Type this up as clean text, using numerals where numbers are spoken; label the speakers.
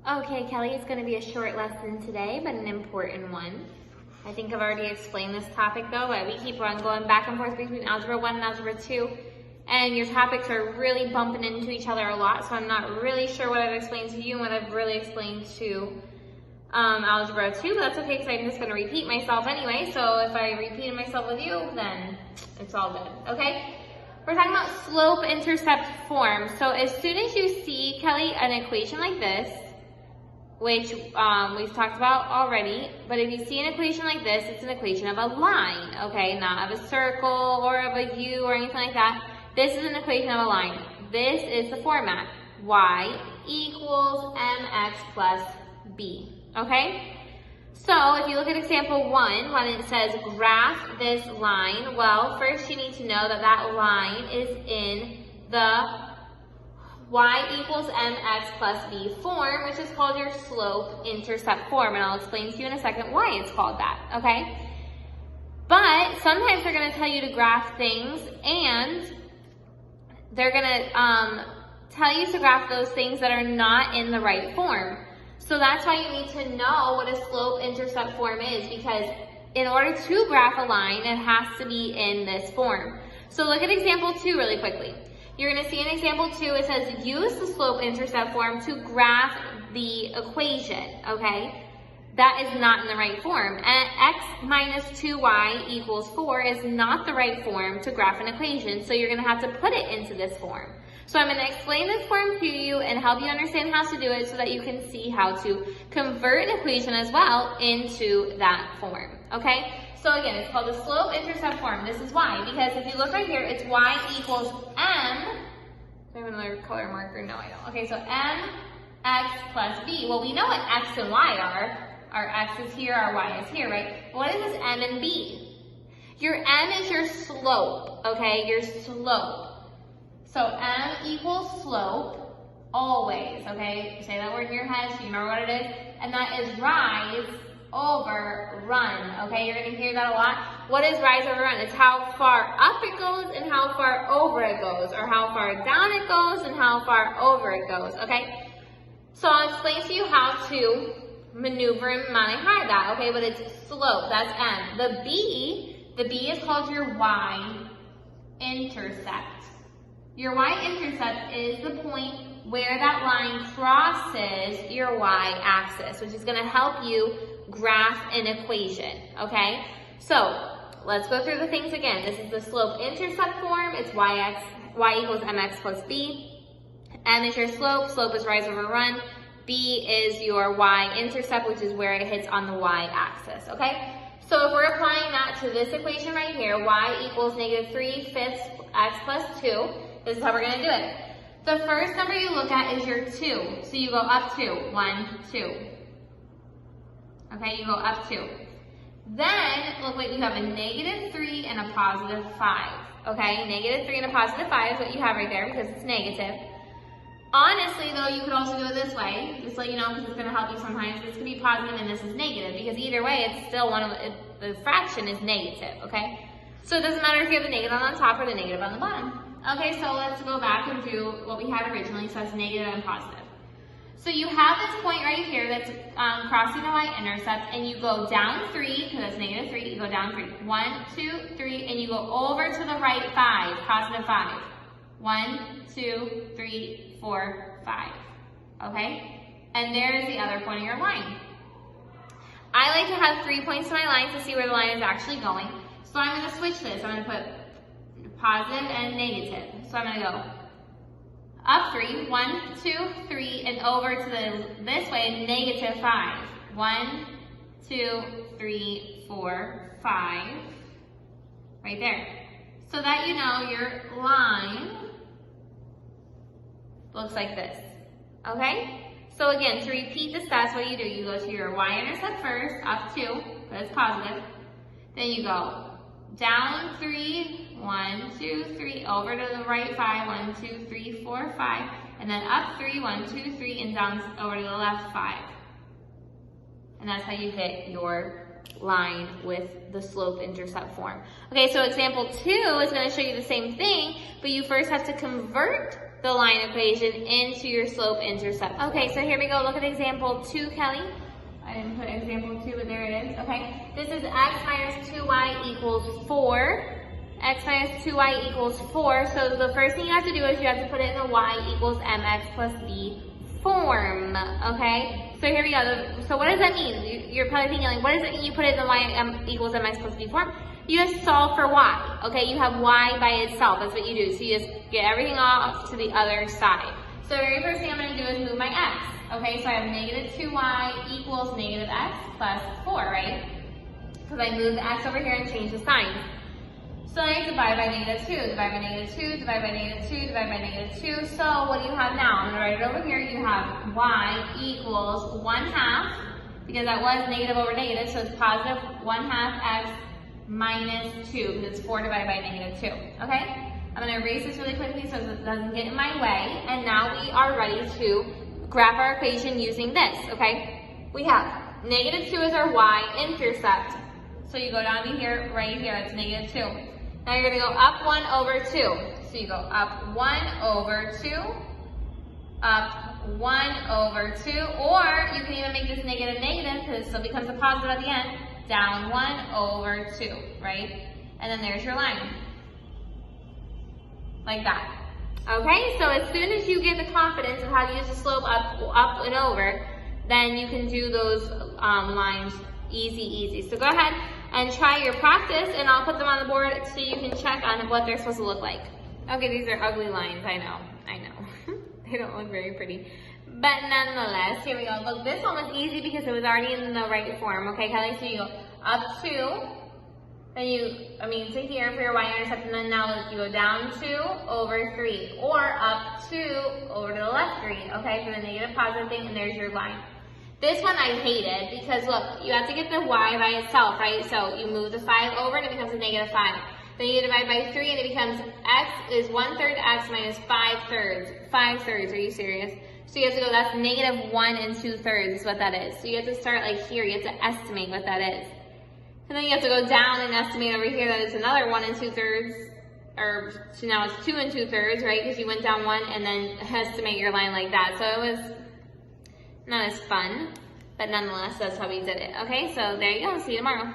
Speaker 1: Okay, Kelly, it's going to be a short lesson today, but an important one. I think I've already explained this topic though, but we keep on going back and forth between Algebra 1 and Algebra 2, and your topics are really bumping into each other a lot, so I'm not really sure what I've explained to you and what I've really explained to Algebra 2, but that's okay because I'm just going to repeat myself anyway, so if I repeated myself with you, then it's all good, okay? We're talking about slope-intercept form. So as soon as you see, Kelly, an equation like this, which we've talked about already, but if you see an equation like this, it's an equation of a line, okay? Not of a circle or of a U or anything like that. This is an equation of a line. This is the format. Y equals mx plus b, okay? So if you look at example 1, when it says graph this line, well, first you need to know that that line is in the y equals mx plus b form, which is called your slope-intercept form, and I'll explain to you in a second why it's called that, okay? But sometimes they're going to tell you to graph things, and they're going to tell you to graph those things that are not in the right form. So that's why you need to know what a slope-intercept form is, because in order to graph a line, it has to be in this form. So look at example 2 really quickly. You're going to see in example 2, it says use the slope-intercept form to graph the equation, okay? That is not in the right form. And x minus 2y equals 4 is not the right form to graph an equation, so you're going to have to put it into this form. So I'm going to explain this form to you and help you understand how to do it so that you can see how to convert an equation as well into that form, okay? So again, it's called the slope-intercept form. This is why, because if you look right here, it's y equals m. Do I have another color marker? No, I don't. Okay, so mx plus b. Well, we know what x and y are. Our x is here, our y is here, right? What is this m and b? Your m is your slope, okay? Your slope. So m equals slope, always, okay? Say that word in your head so you remember what it is. And that is rise over run, okay? You're going to hear that a lot. What is rise over run? It's how far up it goes and how far over it goes, or how far down it goes and how far over it goes, okay? So I'll explain to you how to maneuver and modify that, okay? But it's slope, that's m. The b is called your y-intercept. Your y-intercept is the point where that line crosses your y-axis, which is going to help you graph an equation, okay? So let's go through the things again. This is the slope-intercept form. It's y equals mx plus b. M is your slope. Slope is rise over run. B is your y-intercept, which is where it hits on the y-axis, okay? So if we're applying that to this equation right here, y equals negative 3/5 x plus 2, this is how we're going to do it. The first number you look at is your 2. So you go up 2. 1, 2. Okay, you go up 2. Then, look what you have, a negative 3 and a positive 5. Okay, negative 3 and a positive 5 is what you have right there because it's negative. Honestly, though, you could also do it this way, just to let you know, because it's going to help you sometimes. This could be positive and this is negative, because either way, it's still the fraction is negative, okay? So it doesn't matter if you have the negative on the top or the negative on the bottom. Okay, so let's go back and do what we had originally, so it's negative and positive. So you have this point right here that's crossing the y-intercept, and you go down 3, because that's negative 3, you go down 3. 1, 2, 3, and you go over to the right 5, positive 5. 1, 2, 3, 4, 5. Okay? And there's the other point of your line. I like to have 3 points to my line to see where the line is actually going. So I'm going to switch this. I'm going to put positive and negative. So I'm going to go up 3, 1, 2, 3, and over to this way, negative 5. 1, 2, 3, 4, 5. Right there. So that you know your line looks like this. Okay? So again, to repeat the steps, what you do, you go to your y-intercept first, up 2, that's positive. Then you go down 3, 1, 2, 3, over to the right 5, 1, 2, 3, 4, 5, and then up 3, 1, 2, 3, and down over to the left 5. And that's how you hit your line with the slope-intercept form. Okay, so example 2 is going to show you the same thing, but you first have to convert the line equation into your slope-intercept. Okay, so here we go. Look at example 2, Kelly. I didn't put example 2, but there it is. Okay, this is x minus 2y equals 4. X minus 2y equals 4. So the first thing you have to do is you have to put it in the y equals mx plus b form. Okay, so here we go. So what does that mean? You're probably thinking, like, what does it mean you put it in the y equals mx plus b form? You just solve for y. Okay, you have y by itself. That's what you do. So you just get everything off to the other side. So the very first thing I'm going to do is move my x. Okay, so I have negative 2y equals negative x plus 4, right? Because I moved the x over here and changed the signs. So I divide by negative 2, divide by negative 2, divide by negative 2, divide by negative 2. So what do you have now? I'm going to write it over here. You have y equals 1/2, because that was negative over negative, so it's positive 1/2 x minus 2, because it's 4 divided by negative 2. Okay? I'm going to erase this really quickly so it doesn't get in my way. And now we are ready to graph our equation using this. Okay? We have negative 2 is our y-intercept. So you go down to here, right here, it's negative 2. Now you're going to go up 1 over 2. So you go up 1 over 2, up 1 over 2, or you can even make this negative negative because it still becomes a positive at the end, down 1 over 2, right? And then there's your line. Like that. Okay, so as soon as you get the confidence of how to use the slope up and over, then you can do those lines easy. So go ahead and try your practice, and I'll put them on the board so you can check on what they're supposed to look like. Okay, these are ugly lines, I know. They don't look very pretty. But nonetheless, here we go. Look, this one was easy because it was already in the right form. Okay, Kelly, so you go up 2, then to here for your y-intercept, and then now you go down 2 over 3, or up 2 over to the left 3, okay, for the negative positive thing, and there's your line. This one I hated because, look, you have to get the y by itself, right? So you move the 5 over and it becomes a negative 5. Then you divide by 3 and it becomes x is 1/3 x minus 5/3. 5/3, are you serious? So you have to go, that's negative 1 2/3 is what that is. So you have to start like here, you have to estimate what that is. And then you have to go down and estimate over here that it's another 1 2/3, or so now it's 2 2/3, right? Because you went down 1 and then estimate your line like that. So it was not as fun, but nonetheless, that's how we did it. Okay, so there you go. See you tomorrow.